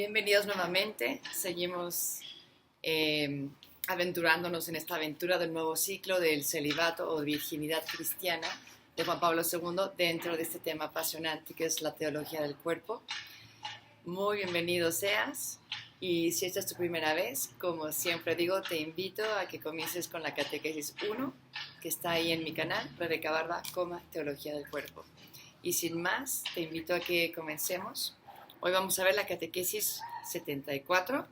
Bienvenidos nuevamente. Seguimos aventurándonos en esta aventura del nuevo ciclo del celibato o virginidad cristiana de Juan Pablo II dentro de este tema apasionante que es la teología del cuerpo. Muy bienvenido seas, y si esta es tu primera vez, como siempre digo, te invito a que comiences con la catequesis 1, que está ahí en mi canal, Rebeca Barba, Teología del Cuerpo. Y sin más, te invito a que comencemos. Hoy vamos a ver la catequesis 74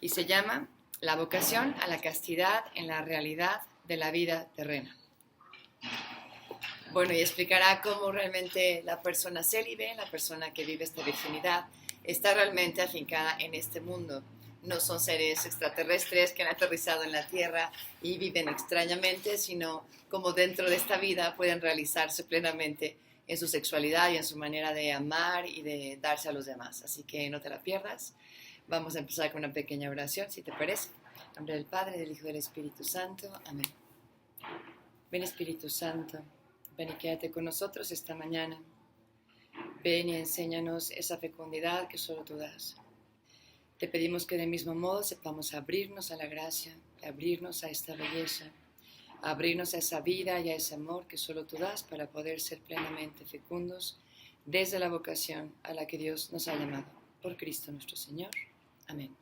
y se llama La vocación a la castidad en la realidad de la vida terrena. Bueno, y explicará cómo realmente la persona célibe, la persona que vive esta virginidad, está realmente afincada en este mundo. No son seres extraterrestres que han aterrizado en la tierra y viven extrañamente, sino como dentro de esta vida pueden realizarse plenamente en su sexualidad y en su manera de amar y de darse a los demás. Así que no te la pierdas. Vamos a empezar con una pequeña oración, si te parece. En nombre del Padre, del Hijo y del Espíritu Santo. Amén. Ven, Espíritu Santo, ven y quédate con nosotros esta mañana. Ven y enséñanos esa fecundidad que solo tú das. Te pedimos que del mismo modo sepamos abrirnos a la gracia, abrirnos a esta belleza, abrirnos a esa vida y a ese amor que solo tú das para poder ser plenamente fecundos desde la vocación a la que Dios nos ha llamado. Por Cristo nuestro Señor. Amén.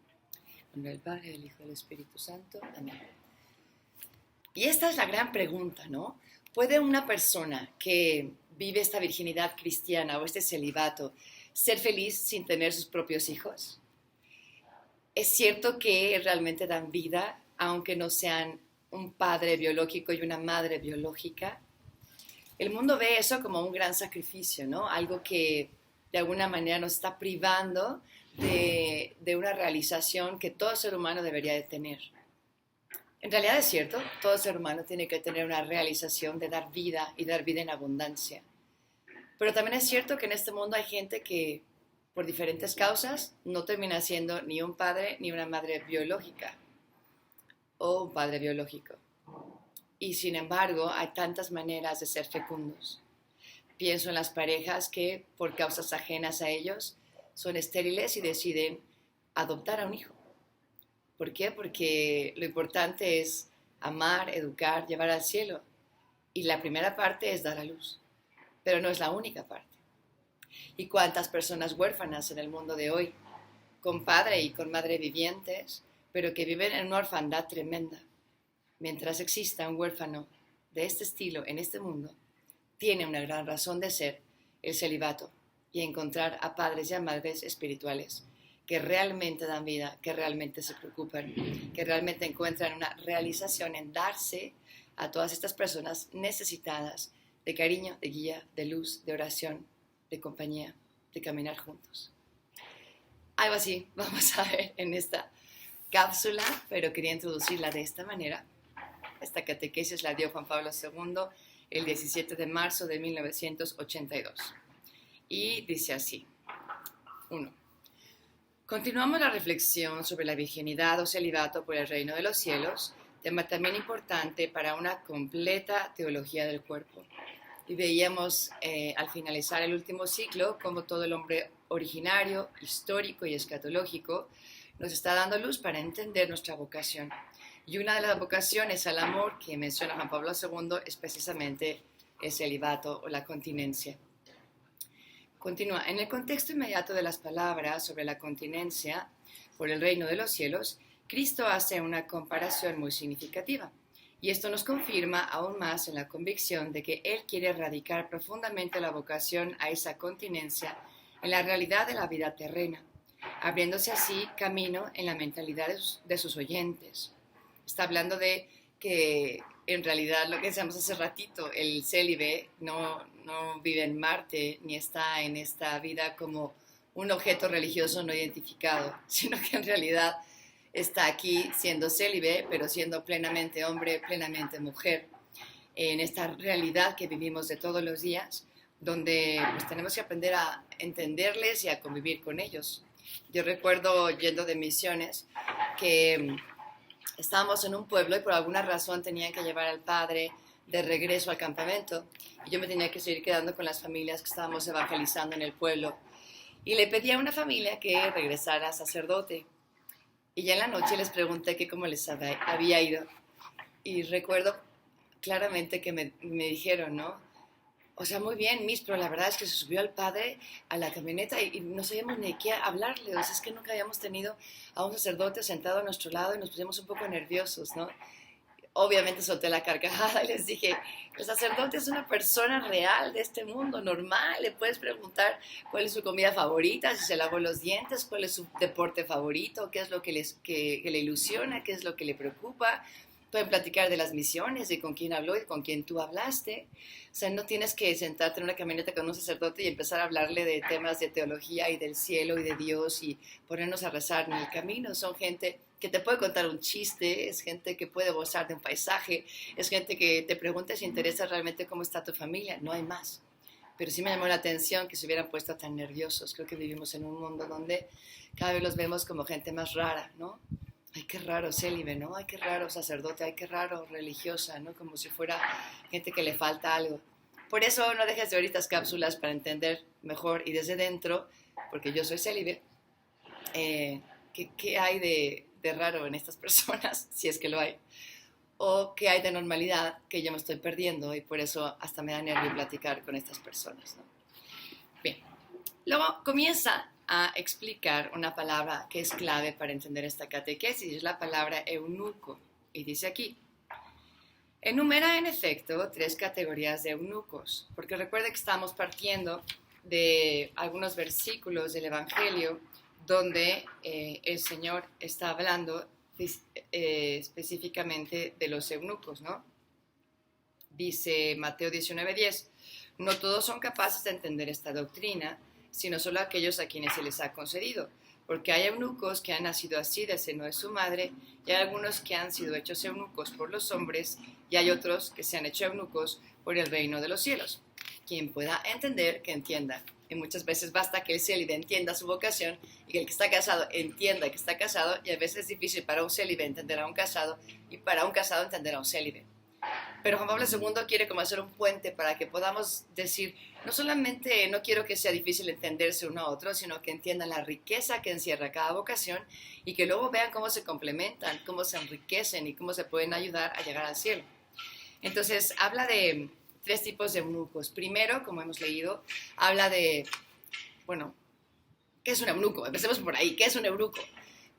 En nombre del Padre, del Hijo y del Espíritu Santo. Amén. Y esta es la gran pregunta, ¿no? ¿Puede una persona que vive esta virginidad cristiana o este celibato ser feliz sin tener sus propios hijos? Es cierto que realmente dan vida, aunque no sean un padre biológico y una madre biológica. El mundo ve eso como un gran sacrificio, ¿no? Algo que de alguna manera nos está privando de una realización que todo ser humano debería de tener. En realidad es cierto, todo ser humano tiene que tener una realización de dar vida y dar vida en abundancia. Pero también es cierto que en este mundo hay gente que, por diferentes causas, no termina siendo ni un padre ni una madre biológica o un padre biológico. Y sin embargo, hay tantas maneras de ser fecundos. Pienso en las parejas que, por causas ajenas a ellos, son estériles y deciden adoptar a un hijo. ¿Por qué? Porque lo importante es amar, educar, llevar al cielo. Y la primera parte es dar a luz, pero no es la única parte. ¿Y cuántas personas huérfanas en el mundo de hoy, con padre y con madre vivientes, pero que viven en una orfandad tremenda? Mientras exista un huérfano de este estilo en este mundo, tiene una gran razón de ser el celibato y encontrar a padres y a madres espirituales que realmente dan vida, que realmente se preocupan, que realmente encuentran una realización en darse a todas estas personas necesitadas de cariño, de guía, de luz, de oración, de compañía, de caminar juntos. Algo así vamos a ver en esta cápsula, pero quería introducirla de esta manera. Esta catequesis la dio Juan Pablo II el 17 de marzo de 1982. Y dice así. 1. Continuamos la reflexión sobre la virginidad o celibato por el reino de los cielos, tema también importante para una completa teología del cuerpo. Y veíamos al finalizar el último ciclo cómo todo el hombre originario, histórico y escatológico nos está dando luz para entender nuestra vocación. Y una de las vocaciones al amor que menciona Juan Pablo II es precisamente el celibato o la continencia. Continúa, en el contexto inmediato de las palabras sobre la continencia por el reino de los cielos, Cristo hace una comparación muy significativa. Y esto nos confirma aún más en la convicción de que Él quiere erradicar profundamente la vocación a esa continencia en la realidad de la vida terrena, abriéndose así camino en la mentalidad de sus oyentes. Está hablando de que en realidad lo que decíamos hace ratito, el célibe no vive en Marte ni está en esta vida como un objeto religioso no identificado, sino que en realidad está aquí siendo célibe, pero siendo plenamente hombre, plenamente mujer, en esta realidad que vivimos de todos los días, donde pues, tenemos que aprender a entenderles y a convivir con ellos. Yo recuerdo yendo de misiones que estábamos en un pueblo y por alguna razón tenían que llevar al padre de regreso al campamento y yo me tenía que seguir quedando con las familias que estábamos evangelizando en el pueblo. Y le pedí a una familia que regresara a sacerdote. Y ya en la noche les pregunté que cómo les había ido. Y recuerdo claramente que me dijeron, ¿no? O sea, muy bien, Miss, pero la verdad es que se subió al padre a la camioneta y no sabíamos ni qué hablarle. O sea, es que nunca habíamos tenido a un sacerdote sentado a nuestro lado y nos pusimos un poco nerviosos, ¿no? Obviamente solté la carcajada y les dije, el sacerdote es una persona real de este mundo, normal. Le puedes preguntar cuál es su comida favorita, si se lavó los dientes, cuál es su deporte favorito, qué es lo que le ilusiona, qué es lo que le preocupa. Pueden platicar de las misiones, de con quién habló y con quién tú hablaste. O sea, no tienes que sentarte en una camioneta con un sacerdote y empezar a hablarle de temas de teología y del cielo y de Dios y ponernos a rezar en el camino. Son gente que te puede contar un chiste, es gente que puede gozar de un paisaje, es gente que te pregunta si interesa realmente cómo está tu familia, no hay más. Pero sí me llamó la atención que se hubieran puesto tan nerviosos. Creo que vivimos en un mundo donde cada vez los vemos como gente más rara, ¿no? Ay, qué raro célibe, ¿no? Ay, qué raro sacerdote, ay, qué raro religiosa, ¿no? Como si fuera gente que le falta algo. Por eso no dejes de ver estas cápsulas para entender mejor y desde dentro, porque yo soy célibe, qué hay de raro en estas personas, si es que lo hay, o qué hay de normalidad que yo me estoy perdiendo y por eso hasta me da nervio platicar con estas personas, ¿no? Bien, luego comienza a explicar una palabra que es clave para entender esta catequesis, es la palabra eunuco, y dice aquí, enumera en efecto 3 categorías de eunucos, porque recuerda que estamos partiendo de algunos versículos del Evangelio donde el Señor está hablando específicamente de los eunucos, ¿no? Dice Mateo 19:10, no todos son capaces de entender esta doctrina, sino solo aquellos a quienes se les ha concedido, porque hay eunucos que han nacido así del seno de su madre, y hay algunos que han sido hechos eunucos por los hombres, y hay otros que se han hecho eunucos por el reino de los cielos. Quien pueda entender, que entienda. Y muchas veces basta que el célibe entienda su vocación y que el que está casado entienda que está casado, y a veces es difícil para un célibe entender a un casado y para un casado entender a un célibe. Pero Juan Pablo II quiere como hacer un puente para que podamos decir, no solamente no quiero que sea difícil entenderse uno a otro, sino que entiendan la riqueza que encierra cada vocación y que luego vean cómo se complementan, cómo se enriquecen y cómo se pueden ayudar a llegar al cielo. Entonces, habla de 3 tipos de eunucos. Primero, como hemos leído, habla de, bueno, ¿qué es un eunuco? Empecemos por ahí. ¿Qué es un eunuco?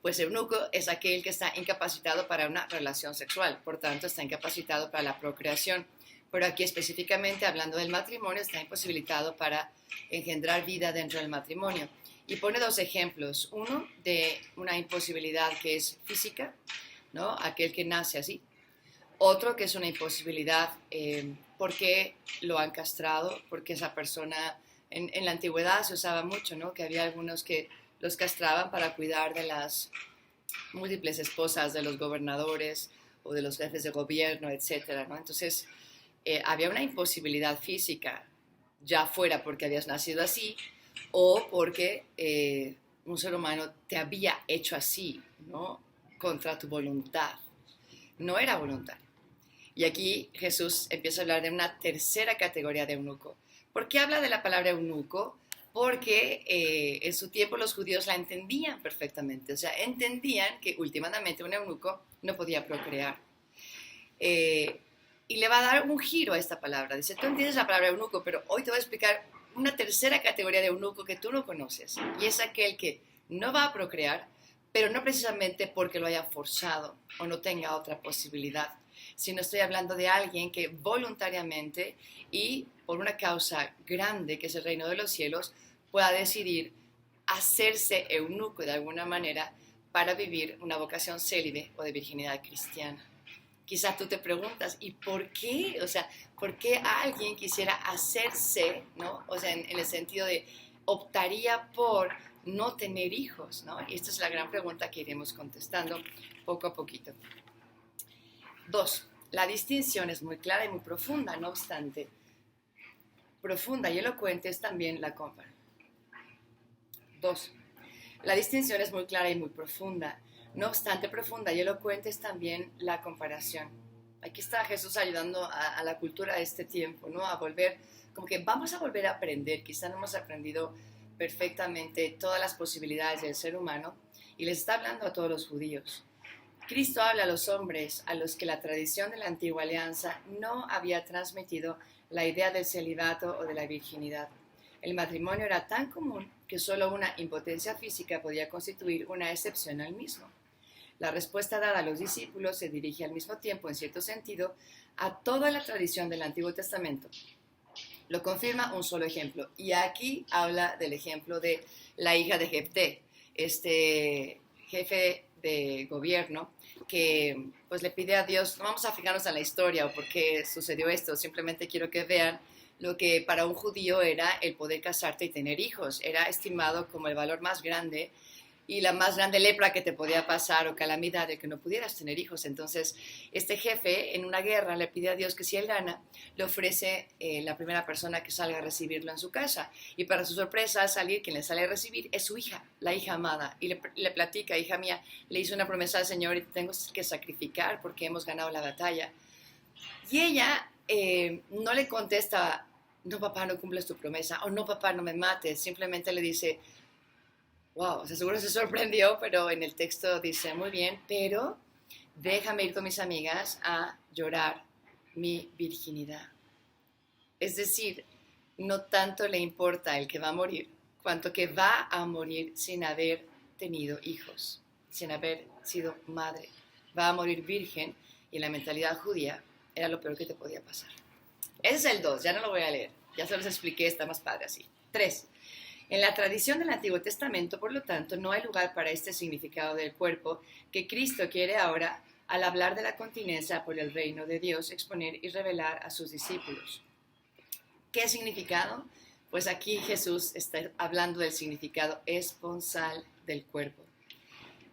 Pues eunuco es aquel que está incapacitado para una relación sexual, por tanto está incapacitado para la procreación. Pero aquí específicamente hablando del matrimonio, está imposibilitado para engendrar vida dentro del matrimonio. Y pone 2 ejemplos. Uno de una imposibilidad que es física, ¿no? Aquel que nace así. Otro que es una imposibilidad porque lo han castrado, porque esa persona, en la antigüedad se usaba mucho, ¿no? Que había algunos que los castraban para cuidar de las múltiples esposas de los gobernadores o de los jefes de gobierno, etcétera, ¿no? Entonces, había una imposibilidad física, ya fuera porque habías nacido así o porque un ser humano te había hecho así, ¿no? Contra tu voluntad. No era voluntario. Y aquí Jesús empieza a hablar de una tercera categoría de eunuco. ¿Por qué habla de la palabra eunuco? Porque en su tiempo los judíos la entendían perfectamente, o sea, entendían que últimamente un eunuco no podía procrear. Y le va a dar un giro a esta palabra. Dice, tú entiendes la palabra eunuco, pero hoy te voy a explicar una tercera categoría de eunuco que tú no conoces, y es aquel que no va a procrear, pero no precisamente porque lo haya forzado o no tenga otra posibilidad, sino estoy hablando de alguien que voluntariamente y por una causa grande que es el reino de los cielos pueda decidir hacerse eunuco de alguna manera para vivir una vocación célibe o de virginidad cristiana. Quizás tú te preguntas, ¿y por qué? O sea, ¿por qué alguien quisiera hacerse, ¿no? O sea, en el sentido de optaría por no tener hijos, ¿no? Y esta es la gran pregunta que iremos contestando poco a poquito. 2. La distinción es muy clara y muy profunda, no obstante, profunda y elocuente es también la comparación. 2. La distinción es muy clara y muy profunda, no obstante, profunda y elocuente es también la comparación. Aquí está Jesús ayudando a la cultura de este tiempo, ¿no? A volver, como que vamos a volver a aprender, quizá no hemos aprendido perfectamente todas las posibilidades del ser humano y les está hablando a todos los judíos. Cristo habla a los hombres a los que la tradición de la antigua alianza no había transmitido la idea del celibato o de la virginidad. El matrimonio era tan común que solo una impotencia física podía constituir una excepción al mismo. La respuesta dada a los discípulos se dirige al mismo tiempo, en cierto sentido, a toda la tradición del Antiguo Testamento. Lo confirma un solo ejemplo, y aquí habla del ejemplo de la hija de Jefté, este jefe de gobierno que pues le pide a Dios, no vamos a fijarnos en la historia o por qué sucedió esto, simplemente quiero que vean lo que para un judío era el poder casarte y tener hijos, era estimado como el valor más grande y la más grande lepra que te podía pasar o calamidad de que no pudieras tener hijos. Entonces, este jefe en una guerra le pide a Dios que si él gana, le ofrece la primera persona que salga a recibirlo en su casa. Y para su sorpresa, al salir, quien le sale a recibir es su hija, la hija amada. Y le platica, hija mía, le hice una promesa al Señor y te tengo que sacrificar porque hemos ganado la batalla. Y ella no le contesta, no papá, no cumples tu promesa, o no papá, no me mates. Simplemente le dice, wow, o sea, seguro se sorprendió, pero en el texto dice, muy bien, pero déjame ir con mis amigas a llorar mi virginidad. Es decir, no tanto le importa el que va a morir, cuanto que va a morir sin haber tenido hijos, sin haber sido madre. Va a morir virgen y en la mentalidad judía era lo peor que te podía pasar. Ese es el 2, ya no lo voy a leer, ya se los expliqué, está más padre así. 3. En la tradición del Antiguo Testamento, por lo tanto, no hay lugar para este significado del cuerpo que Cristo quiere ahora, al hablar de la continencia por el reino de Dios, exponer y revelar a sus discípulos. ¿Qué significado? Pues aquí Jesús está hablando del significado esponsal del cuerpo.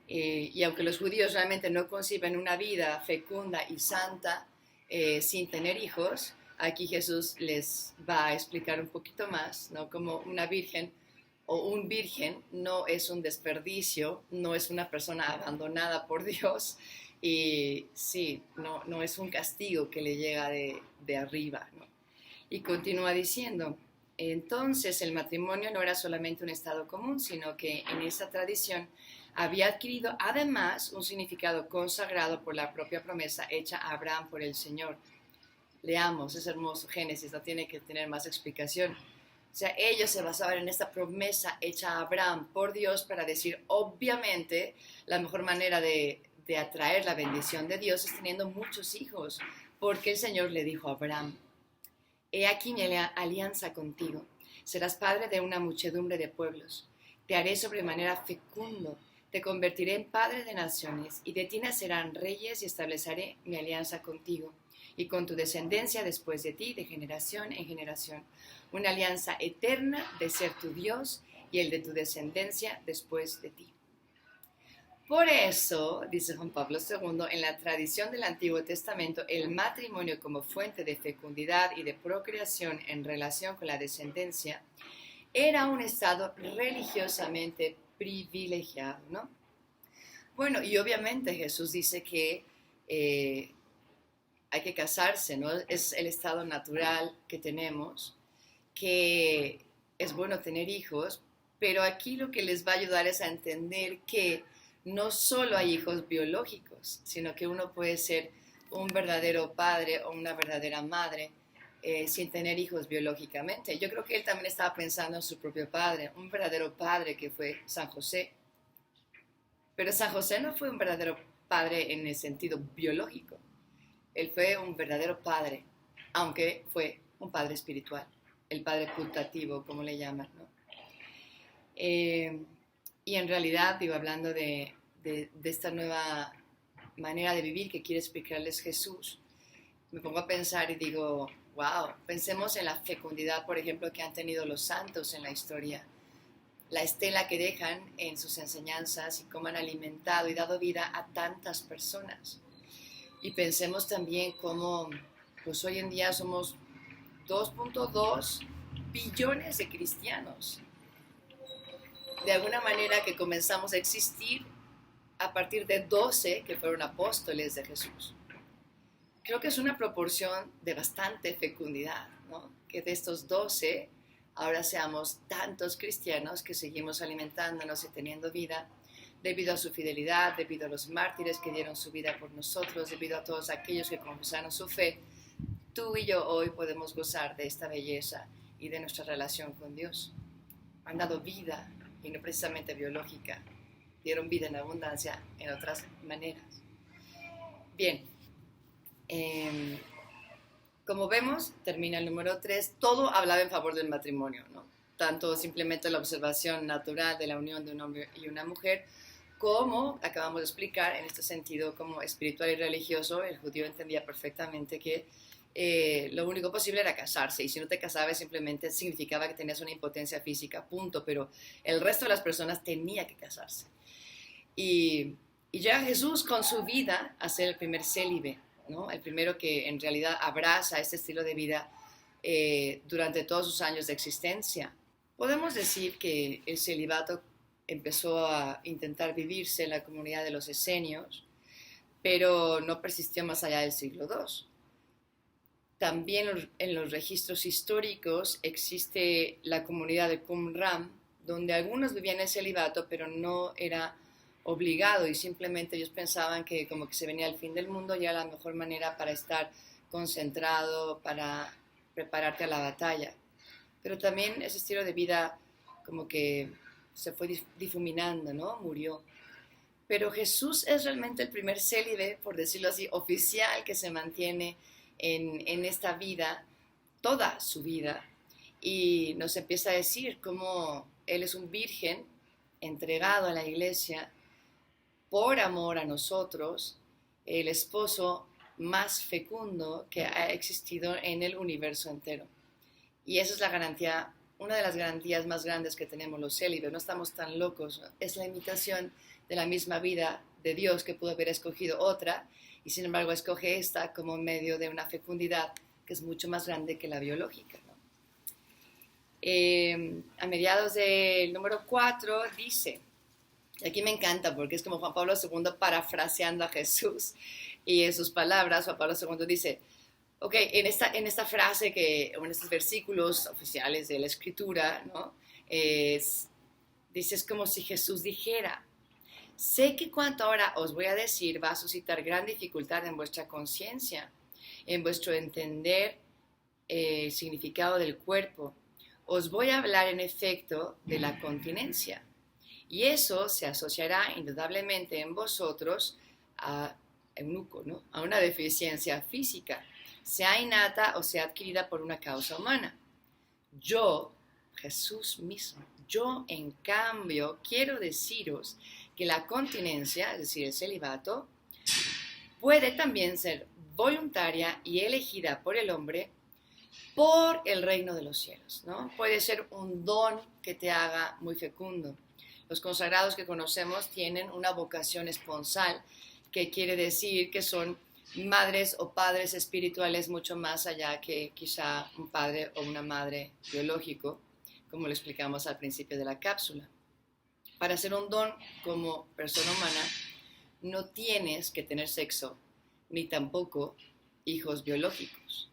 Y aunque los judíos realmente no conciben una vida fecunda y santa sin tener hijos, aquí Jesús les va a explicar un poquito más, ¿no? Como una virgen o un virgen no es un desperdicio, no es una persona abandonada por Dios y sí, no es un castigo que le llega de arriba, ¿no? Y continúa diciendo, entonces el matrimonio no era solamente un estado común, sino que en esa tradición había adquirido además un significado consagrado por la propia promesa hecha a Abraham por el Señor. Leamos, es hermoso, Génesis, no tiene que tener más explicación. O sea, ellos se basaban en esta promesa hecha a Abraham por Dios para decir, obviamente, la mejor manera de atraer la bendición de Dios es teniendo muchos hijos, porque el Señor le dijo a Abraham, he aquí mi alianza contigo, serás padre de una muchedumbre de pueblos, te haré sobremanera fecundo, te convertiré en padre de naciones, y de ti nacerán reyes y estableceré mi alianza contigo y con tu descendencia después de ti, de generación en generación, una alianza eterna de ser tu Dios y el de tu descendencia después de ti. Por eso, dice Juan Pablo II, en la tradición del Antiguo Testamento, el matrimonio como fuente de fecundidad y de procreación en relación con la descendencia era un estado religiosamente privilegiado, ¿no? Bueno, y obviamente Jesús dice que hay que casarse, ¿no? Es el estado natural que tenemos, que es bueno tener hijos, pero aquí lo que les va a ayudar es a entender que no solo hay hijos biológicos, sino que uno puede ser un verdadero padre o una verdadera madre sin tener hijos biológicamente. Yo creo que él también estaba pensando en su propio padre, un verdadero padre que fue San José. Pero San José no fue un verdadero padre en el sentido biológico. Él fue un verdadero padre, aunque fue un padre espiritual, el padre putativo, como le llaman, ¿no? Y en realidad, digo, hablando de esta nueva manera de vivir que quiere explicarles Jesús, me pongo a pensar y digo, wow, pensemos en la fecundidad, por ejemplo, que han tenido los santos en la historia, la estela que dejan en sus enseñanzas y cómo han alimentado y dado vida a tantas personas. Y pensemos también cómo, pues hoy en día somos 2.2 billones de cristianos. De alguna manera que comenzamos a existir a partir de 12 que fueron apóstoles de Jesús. Creo que es una proporción de bastante fecundidad, ¿no? Que de estos 12, ahora seamos tantos cristianos que seguimos alimentándonos y teniendo vida debido a su fidelidad, debido a los mártires que dieron su vida por nosotros, debido a todos aquellos que confesaron su fe. Tú y yo hoy podemos gozar de esta belleza y de nuestra relación con Dios. Han dado vida, y no precisamente biológica, dieron vida en abundancia en otras maneras. Bien, como vemos, termina el número 3, todo hablaba en favor del matrimonio, ¿no? Tanto simplemente la observación natural de la unión de un hombre y una mujer, como acabamos de explicar, en este sentido como espiritual y religioso, el judío entendía perfectamente que lo único posible era casarse, y si no te casabas simplemente significaba que tenías una impotencia física, punto, pero el resto de las personas tenía que casarse. Y llega Jesús con su vida a ser el primer célibe, ¿no? El primero que en realidad abraza este estilo de vida durante todos sus años de existencia. Podemos decir que el celibato empezó a intentar vivirse en la comunidad de los esenios, pero no persistió más allá del siglo II. También en los registros históricos existe la comunidad de Qumran, donde algunos vivían en celibato, pero no era obligado, y simplemente ellos pensaban que como que se venía el fin del mundo y era la mejor manera para estar concentrado, para prepararte a la batalla. Pero también ese estilo de vida como que se fue difuminando, ¿no? Murió. Pero Jesús es realmente el primer célibe, por decirlo así, oficial, que se mantiene en esta vida, toda su vida, y nos empieza a decir cómo Él es un virgen entregado a la iglesia por amor a nosotros, el esposo más fecundo que ha existido en el universo entero. Y esa es la garantía, una de las garantías más grandes que tenemos los célibes. No estamos tan locos, es la imitación de la misma vida de Dios, que pudo haber escogido otra, y sin embargo escoge esta como medio de una fecundidad que es mucho más grande que la biológica, ¿no? A mediados del número 4 dice, y aquí me encanta porque es como Juan Pablo II parafraseando a Jesús, y en sus palabras Juan Pablo II dice, ok, en esta frase, o en estos versículos oficiales de la Escritura, ¿no? Dice, es como si Jesús dijera, sé que cuanto ahora os voy a decir va a suscitar gran dificultad en vuestra conciencia, en vuestro entender el significado del cuerpo. Os voy a hablar en efecto de la continencia, y eso se asociará indudablemente en vosotros a eunuco, ¿no? A una deficiencia física, sea innata o sea adquirida por una causa humana. Yo, Jesús mismo, yo en cambio quiero deciros que la continencia, es decir, el celibato, puede también ser voluntaria y elegida por el hombre por el reino de los cielos, ¿no? Puede ser un don que te haga muy fecundo. Los consagrados que conocemos tienen una vocación esponsal, que quiere decir que son madres o padres espirituales mucho más allá que quizá un padre o una madre biológico, como lo explicamos al principio de la cápsula. Para ser un don como persona humana, no tienes que tener sexo, ni tampoco hijos biológicos.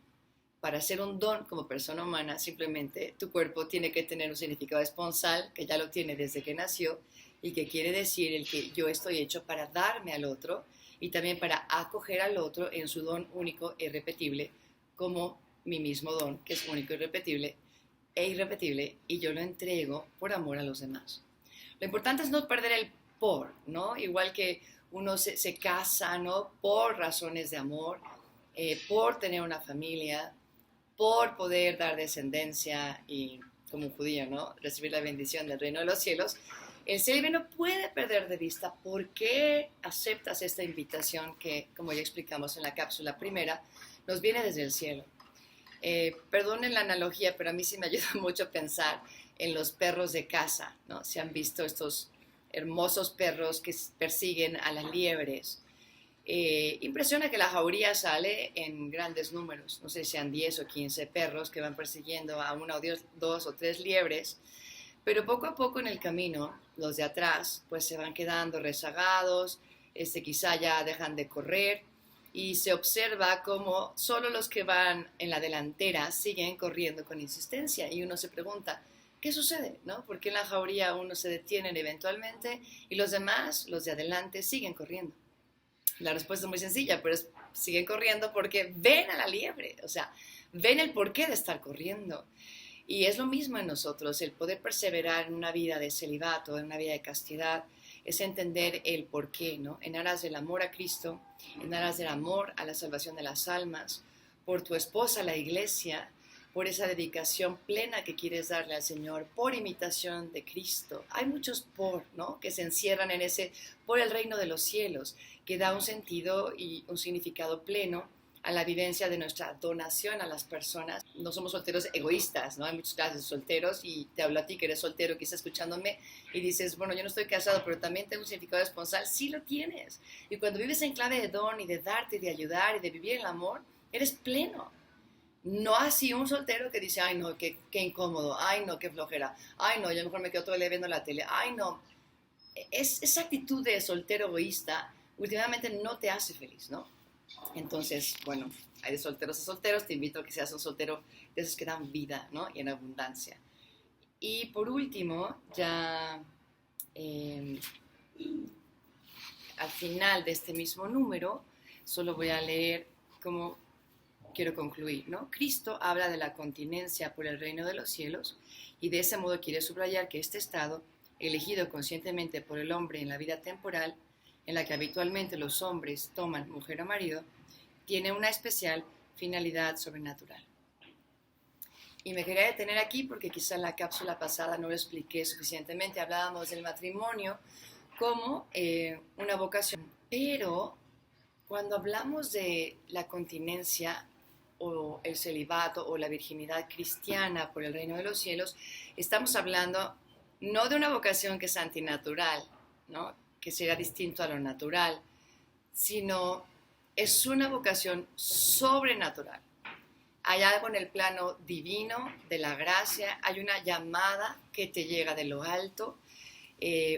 Para ser un don como persona humana, simplemente tu cuerpo tiene que tener un significado esponsal, que ya lo tiene desde que nació, y que quiere decir el que yo estoy hecho para darme al otro, y también para acoger al otro en su don único e irrepetible, como mi mismo don, que es único e irrepetible, y yo lo entrego por amor a los demás. Lo importante es no perder el por, ¿no? Igual que uno se casa, ¿no? Por razones de amor, por tener una familia, por poder dar descendencia y, como un judío, ¿no? Recibir la bendición del reino de los cielos. El célibe no puede perder de vista por qué aceptas esta invitación que, como ya explicamos en la cápsula primera, nos viene desde el cielo. Perdonen la analogía, pero a mí sí me ayuda mucho a pensar en los perros de caza, ¿no? Se han visto estos hermosos perros que persiguen a las liebres. Impresiona que la jauría sale en grandes números, no sé si sean 10 o 15 perros que van persiguiendo a una o dos o tres liebres, pero poco a poco en el camino, los de atrás pues se van quedando rezagados, quizá ya dejan de correr, y se observa como solo los que van en la delantera siguen corriendo con insistencia y uno se pregunta, ¿qué sucede? ¿No? ¿Por qué en la jauría unos se detienen eventualmente y los demás, los de adelante, siguen corriendo? La respuesta es muy sencilla, pero siguen corriendo porque ven a la liebre, o sea, ven el porqué de estar corriendo. Y es lo mismo en nosotros, el poder perseverar en una vida de celibato, en una vida de castidad, es entender el porqué, ¿no? En aras del amor a Cristo, en aras del amor a la salvación de las almas, por tu esposa, la iglesia, por esa dedicación plena que quieres darle al Señor, por imitación de Cristo. Hay muchos por, ¿no? Que se encierran en ese, por el reino de los cielos, que da un sentido y un significado pleno a la vivencia de nuestra donación a las personas. No somos solteros egoístas, ¿no? Hay muchas clases de solteros y te hablo a ti que eres soltero, que estás escuchándome y dices, bueno, yo no estoy casado, pero también tengo un significado esponsal. Sí lo tienes. Y cuando vives en clave de don y de darte y de ayudar y de vivir el amor, eres pleno. No así un soltero que dice, ay no, qué incómodo, ay no, qué flojera, ay no, yo mejor me quedo todo el día viendo la tele, ay no. Esa actitud de soltero egoísta últimamente no te hace feliz, ¿no? Entonces, bueno, hay de solteros a solteros, te invito a que seas un soltero de esos que dan vida, ¿no? Y en abundancia. Y por último, ya eh, al final de este mismo número, solo voy a leer cómo quiero concluir, ¿no? Cristo habla de la continencia por el reino de los cielos y de ese modo quiere subrayar que este estado, elegido conscientemente por el hombre en la vida temporal, en la que habitualmente los hombres toman mujer o marido, tiene una especial finalidad sobrenatural. Y me quería detener aquí porque quizá en la cápsula pasada no lo expliqué suficientemente. Hablábamos del matrimonio como una vocación, pero cuando hablamos de la continencia o el celibato o la virginidad cristiana por el reino de los cielos, estamos hablando no de una vocación que es antinatural, ¿no? Que será distinto a lo natural, sino es una vocación sobrenatural. Hay algo en el plano divino de la gracia, hay una llamada que te llega de lo alto,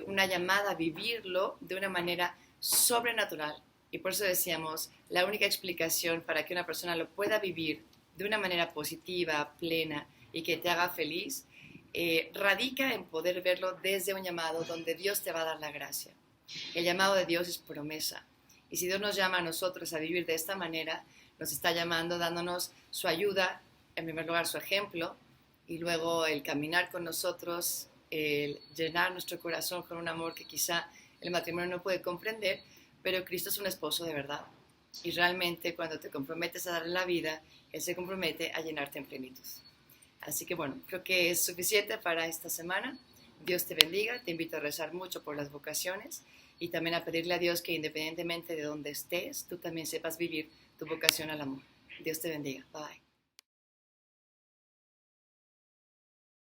una llamada a vivirlo de una manera sobrenatural. Y por eso decíamos, la única explicación para que una persona lo pueda vivir de una manera positiva, plena y que te haga feliz, radica en poder verlo desde un llamado donde Dios te va a dar la gracia. El llamado de Dios es promesa. Y si Dios nos llama a nosotros a vivir de esta manera, nos está llamando, dándonos su ayuda, en primer lugar su ejemplo, y luego el caminar con nosotros, el llenar nuestro corazón con un amor que quizá el matrimonio no puede comprender, pero Cristo es un esposo de verdad. Y realmente cuando te comprometes a darle la vida, Él se compromete a llenarte en plenitud. Así que bueno, creo que es suficiente para esta semana. Dios te bendiga, te invito a rezar mucho por las vocaciones y también a pedirle a Dios que independientemente de donde estés, tú también sepas vivir tu vocación al amor. Dios te bendiga. Bye.